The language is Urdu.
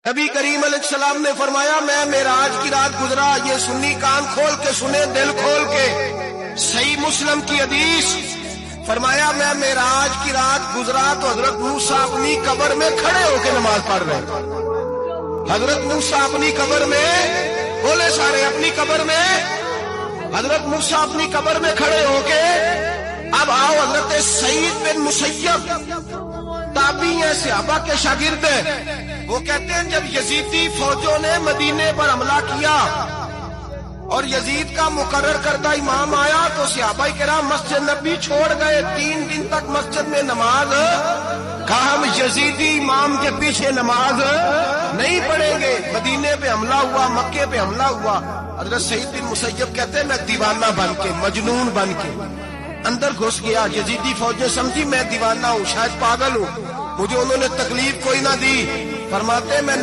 نبی کریم علیہ السلام نے فرمایا میں معراج کی رات گزرا، یہ سنی کان کھول کے سنے، دل کھول کے، صحیح مسلم کی حدیث، فرمایا میں معراج کی رات گزرا تو حضرت موسیٰ اپنی قبر میں کھڑے ہو کے نماز پڑھ رہے۔ حضرت موسیٰ اپنی قبر میں، بولے سارے اپنی قبر میں، حضرت موسیٰ اپنی قبر میں کھڑے ہو کے، اب آؤ حضرت سعید بن مسیب تابعی ہیں، صحابہ کے شاگرد ہیں، وہ کہتے ہیں جب یزیدی فوجوں نے مدینے پر حملہ کیا اور یزید کا مقرر کردہ امام آیا تو صحابہ کرام مسجد نبی چھوڑ گئے، 3 دن تک مسجد میں نماز، کہا ہم یزیدی امام کے پیچھے نماز نہیں پڑھیں گے۔ مدینے پہ حملہ ہوا، مکے پہ حملہ ہوا، حضرت سعید بن مسیب کہتے ہیں میں دیوانہ بن کے، مجنون بن کے اندر گھس گیا، یزیدی فوجیں سمجھی میں دیوانہ ہوں، شاید پاگل ہوں، مجھے انہوں نے تکلیف کوئی نہ دی، فرماتے میں